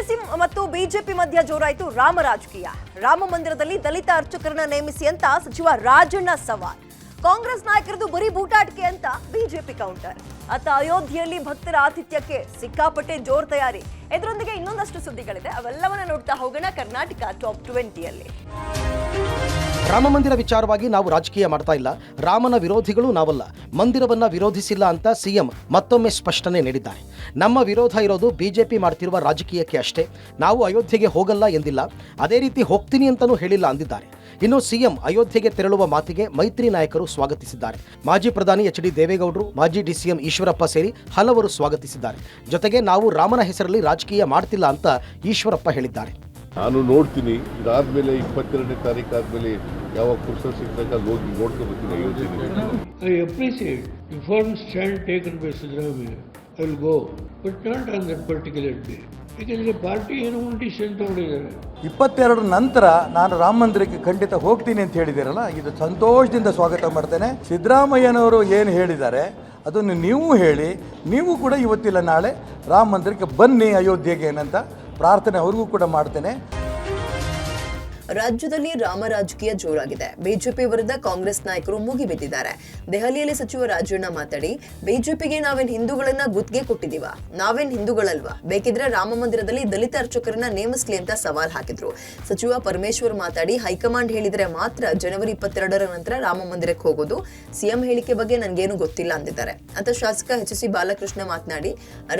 JDS ಮತ್ತು BJP ಮಧ್ಯ ಜೋರಾಯಿತು ರಾಮ ರಾಜಕೀಯ. ರಾಮ ಮಂದಿರದಲ್ಲಿ ದಲಿತ ಅರ್ಚಕರನ್ನ ನೇಮಿಸಿ ಅಂತ ಸಚಿವ ರಾಜಣ್ಣ ಸವಾಲ್. ಕಾಂಗ್ರೆಸ್ ನಾಯಕರದು ಬರೀ ಬೂಟಾಟಿಕೆ ಅಂತ ಬಿಜೆಪಿ ಕೌಂಟರ್. ಅತ್ತ ಅಯೋಧ್ಯೆಯಲ್ಲಿ ಭಕ್ತರ ಆತಿಥ್ಯಕ್ಕೆ ಸಿಕ್ಕಾಪಟ್ಟೆ ಜೋರ್ ತಯಾರಿ. ಇದರೊಂದಿಗೆ ಇನ್ನೊಂದಷ್ಟು ಸುದ್ದಿಗಳಿದೆ, ಅವೆಲ್ಲವನ್ನ ನೋಡ್ತಾ ಹೋಗೋಣ ಕರ್ನಾಟಕ ಟಾಪ್ 20ಯಲ್ಲಿ. ರಾಮ ಮಂದಿರ ವಿಚಾರವಾಗಿ ನಾವು ರಾಜಕೀಯ ಮಾಡ್ತಾ ಇಲ್ಲ, ರಾಮನ ವಿರೋಧಿಗಳು ನಾವಲ್ಲ, ಮಂದಿರವನ್ನ ವಿರೋಧಿಸಿಲ್ಲ ಅಂತ ಸಿಎಂ ಮತ್ತೊಮ್ಮೆ ಸ್ಪಷ್ಟನೆ ನೀಡಿದ್ದಾರೆ. ನಮ್ಮ ವಿರೋಧ ಇರೋದು ಬಿಜೆಪಿ ಮಾಡ್ತಿರುವ ರಾಜಕೀಯಕ್ಕೆ ಅಷ್ಟೇ, ನಾವು ಅಯೋಧ್ಯೆಗೆ ಹೋಗಲ್ಲ ಎಂದಿಲ್ಲ, ಅದೇ ರೀತಿ ಹೋಗ್ತೀನಿ ಅಂತಲೂ ಹೇಳಿಲ್ಲ ಅಂದಿದ್ದಾರೆ. ಇನ್ನು ಸಿಎಂ ಅಯೋಧ್ಯೆಗೆ ತೆರಳುವ ಮಾತಿಗೆ ಮೈತ್ರಿ ನಾಯಕರು ಸ್ವಾಗತಿಸಿದ್ದಾರೆ. ಮಾಜಿ ಪ್ರಧಾನಿ ಎಚ್.ಡಿ. ದೇವೇಗೌಡರು, ಮಾಜಿ ಡಿಸಿಎಂ ಈಶ್ವರಪ್ಪ ಸೇರಿ ಹಲವರು ಸ್ವಾಗತಿಸಿದ್ದಾರೆ. ಜೊತೆಗೆ ನಾವು ರಾಮನ ಹೆಸರಲ್ಲಿ ರಾಜಕೀಯ ಮಾಡ್ತಿಲ್ಲ ಅಂತ ಈಶ್ವರಪ್ಪ ಹೇಳಿದ್ದಾರೆ. ನಾನು ನೋಡ್ತೀನಿ, ಇದಾದ್ಮೇಲೆ 22ನೇ ತಾರೀಕು ಆದ್ಮೇಲೆ ಯಾವ ಪುಸ್ತಕ ಸಿಕ್ಕಾಗ ಹೋಗಿ ನೋಡ್ಕೊಳ್ತೀನಿ Ayodhya. I appreciate the firm stand taken by Siddharamaiah. I will go, but not on that particular day. ಯಾಕೆಂದರೆ ಪಾರ್ಟಿ ಏನೋ ಡಿಸಿಷನ್ ತಗೊಂಡಿದ್ದಾರೆ. 22 ನಂತರ ನಾನು ರಾಮ ಮಂದಿರಕ್ಕೆ ಖಂಡಿತ ಹೋಗ್ತೀನಿ ಅಂತ ಹೇಳಿದಿರಲ್ಲ, ಇದು ಸಂತೋಷದಿಂದ ಸ್ವಾಗತ ಮಾಡ್ತೇನೆ. ಸಿದ್ದರಾಮಯ್ಯನವರು ಏನು ಹೇಳಿದ್ದಾರೆ ಅದನ್ನು ನೀವು ಹೇಳಿ, ನೀವು ಕೂಡ ಇವತ್ತಿಲ್ಲ ನಾಳೆ ರಾಮ ಮಂದಿರಕ್ಕೆ ಬನ್ನಿ ಅಯೋಧ್ಯೆಗೆ ಏನಂತ ಪ್ರಾರ್ಥನೆ ಅವ್ರಿಗೂ ಕೂಡ ಮಾಡ್ತೇನೆ. ರಾಜ್ಯದಲ್ಲಿ ರಾಮ ರಾಜಕೀಯ ಜೋರಾಗಿದೆ. ಬಿಜೆಪಿ ವಿರುದ್ಧ ಕಾಂಗ್ರೆಸ್ ನಾಯಕರು ಮುಗಿಬಿದ್ದಿದ್ದಾರೆ. ದೆಹಲಿಯಲ್ಲಿ ಸಚಿವ ರಾಜಣ್ಣ ಮಾತಾಡಿ, ಬಿಜೆಪಿಗೆ ನಾವೇನ್ ಹಿಂದೂಗಳನ್ನ ಗುತ್ತಿಗೆ ಕೊಟ್ಟಿದೀವ, ನಾವೇನ್ ಹಿಂದೂಗಳಲ್ವಾ, ಬೇಕಿದ್ರೆ ರಾಮ ಮಂದಿರದಲ್ಲಿ ದಲಿತ ಅರ್ಚಕರನ್ನ ನೇಮಿಸ್ಲಿ ಅಂತ ಸವಾಲ್ ಹಾಕಿದ್ರು. ಸಚಿವ ಪರಮೇಶ್ವರ್ ಮಾತಾಡಿ, ಹೈಕಮಾಂಡ್ ಹೇಳಿದ್ರೆ ಮಾತ್ರ ಜನವರಿ 22ರ ನಂತರ ರಾಮ ಮಂದಿರಕ್ಕೆ ಹೋಗೋದು, ಸಿಎಂ ಹೇಳಿಕೆ ಬಗ್ಗೆ ನನ್ಗೇನು ಗೊತ್ತಿಲ್ಲ ಅಂದಿದ್ದಾರೆ. ಅಂತ ಶಾಸಕ ಎಚ್.ಸಿ. ಬಾಲಕೃಷ್ಣ ಮಾತನಾಡಿ,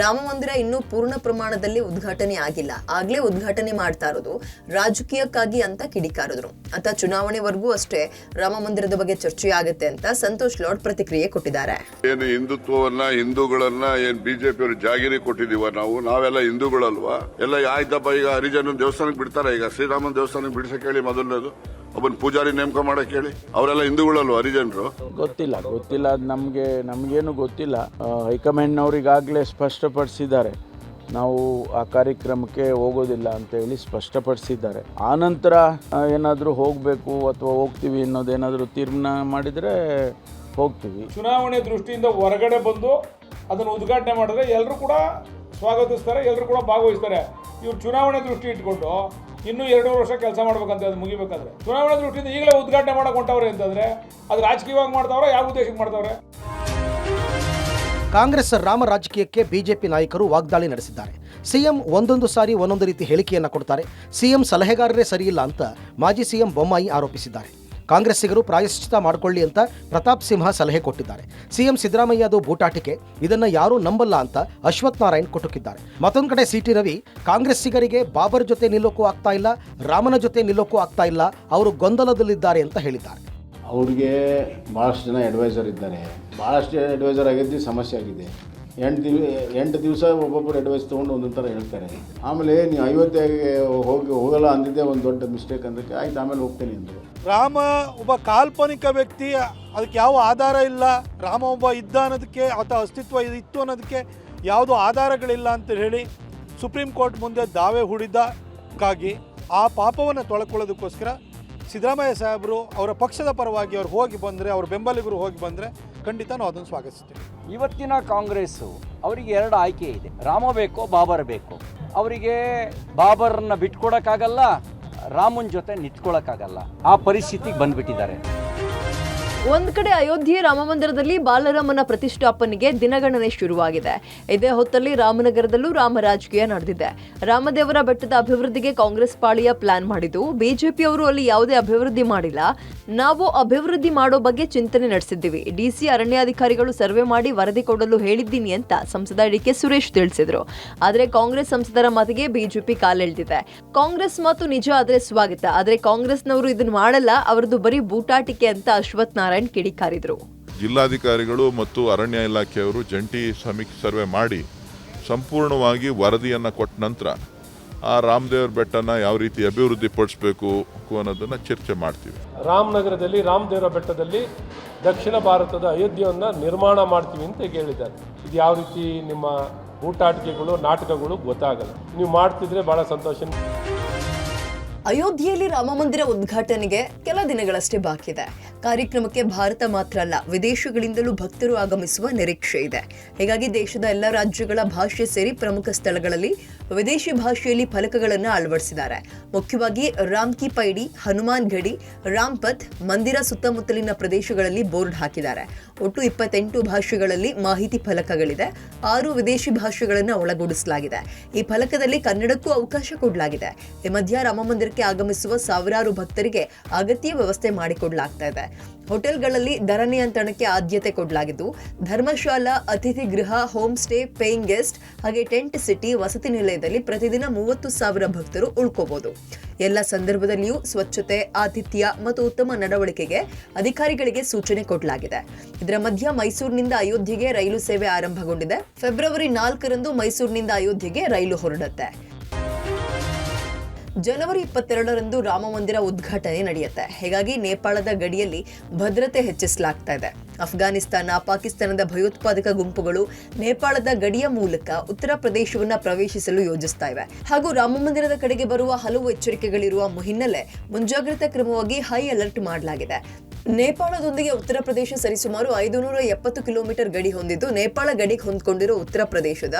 ರಾಮ ಮಂದಿರ ಇನ್ನೂ ಪೂರ್ಣ ಪ್ರಮಾಣದಲ್ಲಿ ಉದ್ಘಾಟನೆ ಆಗಿಲ್ಲ, ಆಗ್ಲೇ ಉದ್ಘಾಟನೆ ಮಾಡ್ತಾ ಇರೋದು ರಾಜಕೀಯಕ್ಕಾಗಿ ಅಂತ ಕಿಡಿಕಾರಿದ್ರು. ಅಂತ ಚುನಾವಣೆವರೆಗೂ ಅಷ್ಟೇ ರಾಮ ಮಂದಿರದ ಬಗ್ಗೆ ಚರ್ಚೆ ಆಗುತ್ತೆ ಅಂತ ಸಂತೋಷ್ ಲಾಡ್ ಪ್ರತಿಕ್ರಿಯೆ ಕೊಟ್ಟಿದ್ದಾರೆ. ಏನು ಹಿಂದುತ್ವವನ್ನ, ಹಿಂದೂಗಳನ್ನ ಏನ್ ಬಿಜೆಪಿ ಅವರು ಜಾಗಿರಿ ಕೊಟ್ಟಿದೀವ, ನಾವೆಲ್ಲ ಹಿಂದೂಗಳಲ್ವಾ? ಎಲ್ಲ ಆಯ್ತಪ್ಪ, ಈಗ ಹರಿಜನ ದೇವಸ್ಥಾನಕ್ಕೆ ಬಿಡ್ತಾರೆ, ಈಗ ಶ್ರೀರಾಮನ ದೇವಸ್ಥಾನಕ್ಕೆ ಬಿಡಿಸಕ್ಕೆ ಹೇಳಿ, ಮೊದಲನೇದು ಒಬ್ಬನ ಪೂಜಾರಿ ನೇಮಕ ಮಾಡಕ್ ಹೇಳಿ. ಅವರೆಲ್ಲ ಹಿಂದೂಗಳಲ್ವ ಹರಿಜನರು? ಗೊತ್ತಿಲ್ಲ ನಮಗೇನು ಗೊತ್ತಿಲ್ಲ. ಹೈಕಮಾಂಡ್ನವ್ರಿಗಾಗಲೇ ಸ್ಪಷ್ಟಪಡಿಸಿದ್ದಾರೆ, ನಾವು ಆ ಕಾರ್ಯಕ್ರಮಕ್ಕೆ ಹೋಗೋದಿಲ್ಲ ಅಂತ ಹೇಳಿ ಸ್ಪಷ್ಟಪಡಿಸಿದ್ದಾರೆ. ಆನಂತರ ಏನಾದರೂ ಹೋಗಬೇಕು ಅಥವಾ ಹೋಗ್ತೀವಿ ಅನ್ನೋದೇನಾದರೂ ತೀರ್ಮಾನ ಮಾಡಿದರೆ ಹೋಗ್ತೀವಿ. ಚುನಾವಣೆ ದೃಷ್ಟಿಯಿಂದ ಹೊರಗಡೆ ಬಂದು ಅದನ್ನು ಉದ್ಘಾಟನೆ ಮಾಡಿದ್ರೆ ಎಲ್ಲರೂ ಕೂಡ ಸ್ವಾಗತಿಸ್ತಾರೆ, ಎಲ್ಲರೂ ಕೂಡ ಭಾಗವಹಿಸ್ತಾರೆ. ಇವ್ರು ಚುನಾವಣೆ ದೃಷ್ಟಿ ಇಟ್ಕೊಂಡು ಇನ್ನೂ 2 ವರ್ಷ ಕೆಲಸ ಮಾಡ್ಬೇಕಂತ, ಅದು ಮುಗಿಬೇಕಾದ್ರೆ ಚುನಾವಣೆ ದೃಷ್ಟಿಯಿಂದ ಈಗಲೇ ಉದ್ಘಾಟನೆ ಮಾಡಕ್ಕೆ ಹೊಂಟವ್ರೆ ಅಂತಂದರೆ ಅದು ರಾಜಕೀಯವಾಗಿ ಮಾಡ್ತಾವ್ರೆ, ಯಾವ ಉದ್ದೇಶಕ್ಕೆ ಮಾಡ್ತಾವ್ರೆ? ಕಾಂಗ್ರೆಸ್ ರಾಮ ರಾಜಕೀಯಕ್ಕೆ ಬಿಜೆಪಿ ನಾಯಕರು ವಾಗ್ದಾಳಿ ನಡೆಸಿದ್ದಾರೆ. ಸಿಎಂ ಒಂದೊಂದು ಸಾರಿ ಒಂದೊಂದು ರೀತಿ ಹೇಳಿಕೆಯನ್ನು ಕೊಡ್ತಾರೆ. ಸಿಎಂ ಸಲಹೆಗಾರರೇ ಸರಿಯಿಲ್ಲ ಅಂತ ಮಾಜಿ ಸಿಎಂ ಬೊಮ್ಮಾಯಿ ಆರೋಪಿಸಿದ್ದಾರೆ. ಕಾಂಗ್ರೆಸ್ಸಿಗರು ಪ್ರಾಯಶ್ಚಿತ್ತ ಮಾಡಿಕೊಳ್ಳಿ ಅಂತ ಪ್ರತಾಪ್ ಸಿಂಹ ಸಲಹೆ ಕೊಟ್ಟಿದ್ದಾರೆ. ಸಿಎಂ ಸಿದ್ದರಾಮಯ್ಯ ಅದು ಬೂಟಾಟಿಕೆ, ಇದನ್ನ ಯಾರೂ ನಂಬಲ್ಲ ಅಂತ ಅಶ್ವಥ್ ನಾರಾಯಣ್ ಕೊಟುಕಿದ್ದಾರೆ. ಮತ್ತೊಂದು ಕಡೆ ಸಿಟಿ ರವಿ, ಕಾಂಗ್ರೆಸ್ಸಿಗರಿಗೆ ಬಾಬರ್ ಜೊತೆ ನಿಲ್ಲೋಕ್ಕೂ ಆಗ್ತಾ ಇಲ್ಲ, ರಾಮನ ಜೊತೆ ನಿಲ್ಲೋಕ್ಕೂ ಆಗ್ತಾ ಇಲ್ಲ, ಅವರು ಗೊಂದಲದಲ್ಲಿದ್ದಾರೆ ಅಂತ ಹೇಳಿದ್ದಾರೆ. ಅವ್ರಿಗೆ ಭಾಳಷ್ಟು ಜನ ಅಡ್ವೈಸರ್ ಇದ್ದಾರೆ, ಭಾಳಷ್ಟು ಅಡ್ವೈಸರ್ ಆಗಿದ್ದು ಸಮಸ್ಯೆ ಆಗಿದೆ. 8 ದಿವಸ ಒಬ್ಬೊಬ್ಬರು ಅಡ್ವೈಸ್ ತೊಗೊಂಡು ಒಂದೊಂದು ಥರ ಹೇಳ್ತಾರೆ. ಆಮೇಲೆ ನೀವು ಅಯೋಧ್ಯೆಗೆ ಹೋಗಲ್ಲ ಅಂದಿದ್ದೆ ಒಂದು ದೊಡ್ಡ ಮಿಸ್ಟೇಕ್ ಅಂದಕ್ಕೆ ಆಯ್ತು, ಆಮೇಲೆ ಹೋಗ್ತೇನೆ ಅಂದರು. ರಾಮ ಒಬ್ಬ ಕಾಲ್ಪನಿಕ ವ್ಯಕ್ತಿ, ಅದಕ್ಕೆ ಯಾವ ಆಧಾರ ಇಲ್ಲ. ರಾಮ ಒಬ್ಬ ಇದ್ದ ಅನ್ನೋದಕ್ಕೆ, ಆತ ಅಸ್ತಿತ್ವ ಇತ್ತು ಅನ್ನೋದಕ್ಕೆ ಯಾವುದೂ ಆಧಾರಗಳಿಲ್ಲ ಅಂತ ಹೇಳಿ ಸುಪ್ರೀಂ ಕೋರ್ಟ್ ಮುಂದೆ ದಾವೆ ಹೂಡಿದ್ದಕ್ಕಾಗಿ ಆ ಪಾಪವನ್ನು ತೊಳ್ಕೊಳ್ಳೋದಕ್ಕೋಸ್ಕರ ಸಿದ್ದರಾಮಯ್ಯ ಸಾಹೇಬರು ಅವರ ಪಕ್ಷದ ಪರವಾಗಿ ಅವ್ರು ಹೋಗಿ ಬಂದರೆ, ಅವ್ರ ಬೆಂಬಲಿಗರು ಹೋಗಿ ಬಂದರೆ ಖಂಡಿತ ನಾವು ಅದನ್ನು ಸ್ವಾಗತಿಸ್ತೀವಿ. ಇವತ್ತಿನ ಕಾಂಗ್ರೆಸ್ಸು ಅವರಿಗೆ 2 ಆಯ್ಕೆ ಇದೆ, ರಾಮ ಬೇಕೋ ಬಾಬರ್ ಬೇಕೋ. ಅವರಿಗೆ ಬಾಬರ್ನ ಬಿಟ್ಕೊಡೋಕ್ಕಾಗಲ್ಲ, ರಾಮನ ಜೊತೆ ನಿಂತ್ಕೊಳ್ಳೋಕ್ಕಾಗಲ್ಲ, ಆ ಪರಿಸ್ಥಿತಿಗೆ ಬಂದ್ಬಿಟ್ಟಿದ್ದಾರೆ. ಒಂದ್ ಕಡೆ ಅಯೋಧ್ಯೆ ರಾಮ ಮಂದಿರದಲ್ಲಿ ಬಾಲರಾಮನ ಪ್ರತಿಷ್ಠಾಪನೆಗೆ ದಿನಗಣನೆ ಶುರುವಾಗಿದೆ. ಇದೇ ಹೊತ್ತಲ್ಲಿ ರಾಮನಗರದಲ್ಲೂ ರಾಮ ರಾಜಕೀಯ ನಡೆದಿದೆ. ರಾಮದೇವರ ಬೆಟ್ಟದ ಅಭಿವೃದ್ಧಿಗೆ ಕಾಂಗ್ರೆಸ್ ಪಾಳಿಯ ಪ್ಲಾನ್ ಮಾಡಿದ್ದು, ಬಿಜೆಪಿಯವರು ಅಲ್ಲಿ ಯಾವುದೇ ಅಭಿವೃದ್ಧಿ ಮಾಡಿಲ್ಲ, ನಾವು ಅಭಿವೃದ್ಧಿ ಮಾಡೋ ಬಗ್ಗೆ ಚಿಂತನೆ ನಡೆಸಿದ್ದೀವಿ, ಡಿಸಿ ಅರಣ್ಯಾಧಿಕಾರಿಗಳು ಸರ್ವೆ ಮಾಡಿ ವರದಿ ಕೊಡಲು ಹೇಳಿದ್ದೀನಿ ಅಂತ ಸಂಸದ ಡಿ.ಕೆ. ಸುರೇಶ್ ತಿಳಿಸಿದ್ರು. ಆದ್ರೆ ಕಾಂಗ್ರೆಸ್ ಸಂಸದರ ಮಾತಿಗೆ ಬಿಜೆಪಿ ಕಾಲೆಳೆದಿದೆ. ಕಾಂಗ್ರೆಸ್ ಮಾತು ನಿಜ ಆದ್ರೆ ಸ್ವಾಗತ, ಆದ್ರೆ ಕಾಂಗ್ರೆಸ್ನವರು ಇದನ್ನ ಮಾಡಲ್ಲ, ಅವರದು ಬರೀ ಬೂಟಾಟಿಕೆ ಅಂತ ಅಶ್ವಥ್ ನಾರಾಯಣ್ ಕಿಡಿಕಾರಿದ್ರು. ಜಿಲ್ಲಾಧಿಕಾರಿಗಳು ಮತ್ತು ಅರಣ್ಯ ಇಲಾಖೆಯವರು ಜಂಟಿ ಸಮೀಕ್ಷೆ ಸರ್ವೆ ಮಾಡಿ ಸಂಪೂರ್ಣವಾಗಿ ವರದಿಯನ್ನು ಕೊಟ್ಟ ನಂತರ ಆ ರಾಮದೇವರ ಬೆಟ್ಟನ ಯಾವ ರೀತಿ ಅಭಿವೃದ್ಧಿ ಪಡಿಸಬೇಕು ಅನ್ನೋದನ್ನು ಚರ್ಚೆ ಮಾಡ್ತೀವಿ. ರಾಮನಗರದಲ್ಲಿ ರಾಮದೇವರ ಬೆಟ್ಟದಲ್ಲಿ ದಕ್ಷಿಣ ಭಾರತದ ಅಯೋಧ್ಯೆಯನ್ನು ನಿರ್ಮಾಣ ಮಾಡ್ತೀವಿ ಅಂತ ಹೇಳಿದ್ದಾರೆ. ಇದು ಯಾವ ರೀತಿ ನಿಮ್ಮ ಊಟಾಟಿಕೆಗಳು, ನಾಟಕಗಳು ಗೊತ್ತಾಗಲ್ಲ. ನೀವು ಮಾಡ್ತಿದ್ರೆ ಬಹಳ ಸಂತೋಷ. ಅಯೋಧ್ಯೆಯಲ್ಲಿ ರಾಮ ಮಂದಿರ ಉದ್ಘಾಟನೆಗೆ ಕೆಲ ದಿನಗಳಷ್ಟೇ ಬಾಕಿ ಇದೆ. ಕಾರ್ಯಕ್ರಮಕ್ಕೆ ಭಾರತ ಮಾತ್ರ ಅಲ್ಲ, ವಿದೇಶಗಳಿಂದಲೂ ಭಕ್ತರು ಆಗಮಿಸುವ ನಿರೀಕ್ಷೆ ಇದೆ. ಹೀಗಾಗಿ ದೇಶದ ಎಲ್ಲ ರಾಜ್ಯಗಳ ಭಾಷೆ ಸೇರಿ ಪ್ರಮುಖ ಸ್ಥಳಗಳಲ್ಲಿ ವಿದೇಶಿ ಭಾಷೆಯಲ್ಲಿ ಫಲಕಗಳನ್ನು ಅಳವಡಿಸಿದ್ದಾರೆ. ಮುಖ್ಯವಾಗಿ ರಾಮ್ ಕಿ ಪೈಡಿ, ಹನುಮಾನ್ ಗಡಿ, ರಾಮ್ಪಥ್, ಮಂದಿರ ಸುತ್ತಮುತ್ತಲಿನ ಪ್ರದೇಶಗಳಲ್ಲಿ ಬೋರ್ಡ್ ಹಾಕಿದ್ದಾರೆ. ಒಟ್ಟು 28 ಭಾಷೆಗಳಲ್ಲಿ ಮಾಹಿತಿ ಫಲಕಗಳಿದೆ. 6 ವಿದೇಶಿ ಭಾಷೆಗಳನ್ನು ಒಳಗೂಡಿಸಲಾಗಿದೆ. ಈ ಫಲಕದಲ್ಲಿ ಕನ್ನಡಕ್ಕೂ ಅವಕಾಶ ಕೊಡಲಾಗಿದೆ. ಈ ಮಧ್ಯ ರಾಮ ಮಂದಿರಕ್ಕೆ ಆಗಮಿಸುವ ಸಾವಿರಾರು ಭಕ್ತರಿಗೆ ಅಗತ್ಯ ವ್ಯವಸ್ಥೆ ಮಾಡಿಕೊಡಲಾಗ್ತಾ ಇದೆ. ಹೋಟೆಲ್ಗಳಲ್ಲಿ ದರ ನಿಯಂತ್ರಣಕ್ಕೆ ಆದ್ಯತೆ ಕೊಡಲಾಗಿದ್ದು, ಧರ್ಮಶಾಲಾ, ಅತಿಥಿ ಗೃಹ, ಹೋಮ್ ಸ್ಟೇ, ಪೇಯಿಂಗ್ ಗೆಸ್ಟ್ ಹಾಗೆ ಟೆಂಟ್ ಸಿಟಿ ವಸತಿ ನಿಲಯದಲ್ಲಿ ಪ್ರತಿದಿನ 30,000 ಭಕ್ತರು ಉಳ್ಕೋಬಹುದು. ಎಲ್ಲ ಸಂದರ್ಭದಲ್ಲಿಯೂ ಸ್ವಚ್ಛತೆ, ಆತಿಥ್ಯ ಮತ್ತು ಉತ್ತಮ ನಡವಳಿಕೆಗೆ ಅಧಿಕಾರಿಗಳಿಗೆ ಸೂಚನೆ ಕೊಡಲಾಗಿದೆ. ಇದರ ಮಧ್ಯ ಮೈಸೂರಿನಿಂದ ಅಯೋಧ್ಯೆಗೆ ರೈಲು ಸೇವೆ ಆರಂಭಗೊಂಡಿದೆ. ಫೆಬ್ರವರಿ 4ರಂದು ಮೈಸೂರಿನಿಂದ ಅಯೋಧ್ಯೆಗೆ ರೈಲು ಹೊರಡುತ್ತೆ. ಜನವರಿ 22ರಂದು ರಾಮ ಮಂದಿರ ಉದ್ಘಾಟನೆ ನಡೆಯುತ್ತೆ. ಹೀಗಾಗಿ ನೇಪಾಳದ ಗಡಿಯಲ್ಲಿ ಭದ್ರತೆ ಹೆಚ್ಚಿಸಲಾಗ್ತಾ ಇದೆ. ಅಫ್ಘಾನಿಸ್ತಾನ, ಪಾಕಿಸ್ತಾನದ ಭಯೋತ್ಪಾದಕ ಗುಂಪುಗಳು ನೇಪಾಳದ ಗಡಿಯ ಮೂಲಕ ಉತ್ತರ ಪ್ರದೇಶವನ್ನ ಪ್ರವೇಶಿಸಲು ಯೋಜಿಸ್ತಾ ಇವೆ. ಹಾಗೂ ರಾಮ ಮಂದಿರದ ಕಡೆಗೆ ಬರುವ ಹಲವು ಎಚ್ಚರಿಕೆಗಳಿರುವ ಹಿನ್ನೆಲೆ ಮುಂಜಾಗ್ರತಾ ಕ್ರಮವಾಗಿ ಹೈ ಅಲರ್ಟ್ ಮಾಡಲಾಗಿದೆ. ನೇಪಾಳದೊಂದಿಗೆ ಉತ್ತರ ಪ್ರದೇಶ ಸರಿಸುಮಾರು 570 ಕಿಲೋಮೀಟರ್ ಗಡಿ ಹೊಂದಿದ್ದು, ನೇಪಾಳ ಗಡಿಗೆ ಹೊಂದಿಕೊಂಡಿರೋ ಉತ್ತರ ಪ್ರದೇಶದ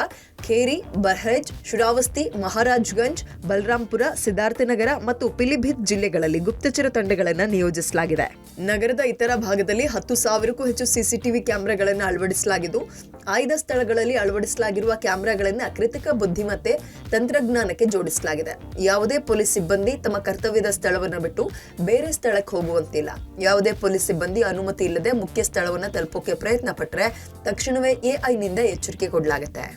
ಖೇರಿ, ಬಹ್ರೈಚ್, ಶುರಾವಸ್ತಿ, ಮಹಾರಾಜ್ಗಂಜ್, ಬಲರಾಂಪುರ, ಸಿದ್ಧಾರ್ಥನಗರ ಮತ್ತು ಪಿಲಿಭಿತ್ ಜಿಲ್ಲೆಗಳಲ್ಲಿ ಗುಪ್ತಚರ ತಂಡಗಳನ್ನು ನಿಯೋಜಿಸಲಾಗಿದೆ. ನಗರದ ಇತರ ಭಾಗದಲ್ಲಿ 10,000ಕ್ಕೂ ಹೆಚ್ಚು ಸಿಸಿಟಿವಿ ಕ್ಯಾಮೆರಾಗಳನ್ನು ಅಳವಡಿಸಲಾಗಿದ್ದು, ಆಯ್ದ ಸ್ಥಳಗಳಲ್ಲಿ ಅಳವಡಿಸಲಾಗಿರುವ ಕ್ಯಾಮೆರಾಗಳನ್ನು ಕೃತಕ ಬುದ್ಧಿಮತ್ತೆ ತಂತ್ರಜ್ಞಾನಕ್ಕೆ ಜೋಡಿಸಲಾಗಿದೆ. ಯಾವುದೇ ಪೊಲೀಸ್ ಸಿಬ್ಬಂದಿ ತಮ್ಮ ಕರ್ತವ್ಯದ ಸ್ಥಳವನ್ನು ಬಿಟ್ಟು ಬೇರೆ ಸ್ಥಳಕ್ಕೆ ಹೋಗುವಂತಿಲ್ಲ. ಯಾವುದೇ ಪೊಲೀಸ್ ಸಿಬ್ಬಂದಿ ಅನುಮತಿ ಇಲ್ಲದೆ ಮುಖ್ಯ ಸ್ಥಳವನ್ನು ತಲುಪೋಕೆ ಪ್ರಯತ್ನ ಪಟ್ಟರೆ ತಕ್ಷಣವೇ ಎಐನಿಂದ ಎಚ್ಚರಿಕೆ ಕೊಡಲಾಗುತ್ತೆ.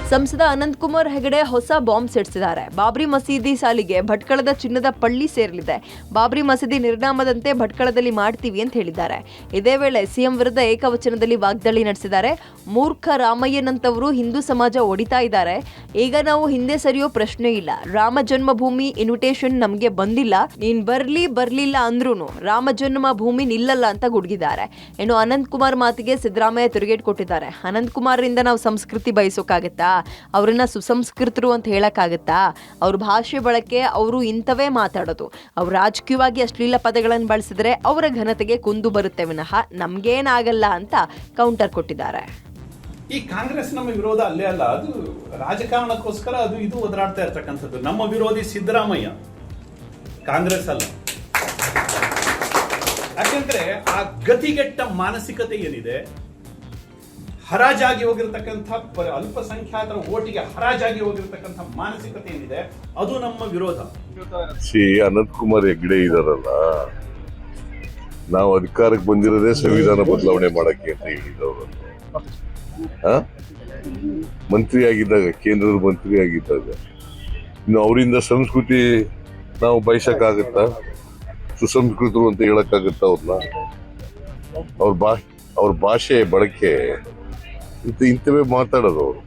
ಸಂಸದ ಅನಂತ್ ಕುಮಾರ್ ಹೆಗಡೆ ಹೊಸ ಬಾಂಬ್ ಸಿಡಿಸಿದ್ದಾರೆ. ಬಾಬ್ರಿ ಮಸೀದಿ ಸಾಲಿಗೆ ಭಟ್ಕಳದ ಚಿನ್ನದ ಪಳ್ಳಿ ಸೇರಲಿದೆ. ಬಾಬ್ರಿ ಮಸೀದಿ ನಿರ್ನಾಮದಂತೆ ಭಟ್ಕಳದಲ್ಲಿ ಮಾಡ್ತೀವಿ ಅಂತ ಹೇಳಿದ್ದಾರೆ. ಇದೇ ವೇಳೆ ಸಿಎಂ ವಿರುದ್ಧ ಏಕವಚನದಲ್ಲಿ ವಾಗ್ದಾಳಿ ನಡೆಸಿದ್ದಾರೆ. ಮೂರ್ಖ ರಾಮಯ್ಯನಂತವರು ಹಿಂದೂ ಸಮಾಜ ಒಡಿತಾ ಇದ್ದಾರೆ. ಈಗ ನಾವು ಹಿಂದೆ ಸರಿಯೋ ಪ್ರಶ್ನೆ ಇಲ್ಲ. ರಾಮ ಜನ್ಮಭೂಮಿ ಇನ್ವಿಟೇಷನ್ ನಮಗೆ ಬಂದಿಲ್ಲ. ನೀನ್ ಬರ್ಲಿಲ್ಲ ಅಂದ್ರೂ ರಾಮ ಜನ್ಮಭೂಮಿ ನಿಲ್ಲಲ್ಲ ಅಂತ ಗುಡುಗಿದ್ದಾರೆ. ಇನ್ನು ಅನಂತ್ ಕುಮಾರ್ ಮಾತಿಗೆ ಸಿದ್ದರಾಮಯ್ಯ ತಿರುಗೇಟ್ ಕೊಟ್ಟಿದ್ದಾರೆ. ಅನಂತ್ ಕುಮಾರ್ರಿಂದ ನಾವು ಸಂಸ್ಕೃತಿ ಬಯಸೋಕ್ಕಾಗತ್ತಾ? ಅವರನ್ನ ಸುಸಂಸ್ಕೃತರು ಅಂತ ಹೇಳಕ್ಕಾಗತ್ತಾ? ಅವ್ರ ಭಾಷೆ ಬಳಕೆ, ಅವರು ಇಂಥವೇ ಮಾತಾಡೋದು. ಅವ್ರು ರಾಜಕೀಯವಾಗಿ ಅಶ್ಲೀಲ ಪದಗಳನ್ನು ಬಳಸಿದ್ರೆ ಅವರ ಘನತೆಗೆ ಕುಂದು ಬರುತ್ತೆ ವಿನಃ ನಮ್ಗೇನಾಗಲ್ಲ ಅಂತ ಕೌಂಟರ್ ಕೊಟ್ಟಿದ್ದಾರೆ. ಈ ಕಾಂಗ್ರೆಸ್ ನಮ್ಮ ವಿರೋಧ ಅಲ್ಲೇ ಅಲ್ಲ, ಅದು ರಾಜಕಾರಣಕ್ಕೋಸ್ಕರ ಅದು ಇದು ಒದರಾಡ್ತಾ ಇರ್ತಕ್ಕಂಥದ್ದು. ನಮ್ಮ ವಿರೋಧಿ ಸಿದ್ದರಾಮಯ್ಯ, ಕಾಂಗ್ರೆಸ್ ಅಲ್ಲ. ಯಾಕೆಂದ್ರೆ ಆ ಗತಿಗೆಟ್ಟ ಮಾನಸಿಕತೆ ಏನಿದೆ, ಹರಾಜಾಗಿ ಹೋಗಿರ್ತಕ್ಕಂಥ ಅಲ್ಪಸಂಖ್ಯಾತರ ಓಟಿಗೆ ಹರಾಜಾಗಿ ಹೋಗಿರ್ತಕ್ಕಂಥ ಮಾನಸಿಕತೆ ಏನಿದೆ, ಅದು ನಮ್ಮ ವಿರೋಧ. ಅನಂತ್ ಕುಮಾರ್ ಹೆಗ್ಡೆ ಇದಾರಲ್ಲ, ನಾವು ಅಧಿಕಾರಕ್ಕೆ ಬಂದಿರೋದೇ ಸಂವಿಧಾನ ಬದಲಾವಣೆ ಮಾಡಕ್ಕೆ ಅಂತ ಹೇಳಿದವರು. ಮಂತ್ರಿ ಆಗಿದ್ದಾಗ, ಕೇಂದ್ರದ ಮಂತ್ರಿ ಆಗಿದ್ದಾಗ ಇನ್ನು ಅವರಿಂದ ಸಂಸ್ಕೃತಿ ನಾವು ಬಯಸಕ್ಕಾಗತ್ತಾ? ಸುಸಂಸ್ಕೃತರು ಅಂತ ಹೇಳಕ್ಕಾಗತ್ತಾ ಅವ್ರನ್ನ? ಅವ್ರ ಭಾಷೆ ಬಳಕೆ ಇಂಥವೇ ಮಾತಾಡೋದು ಅವರು.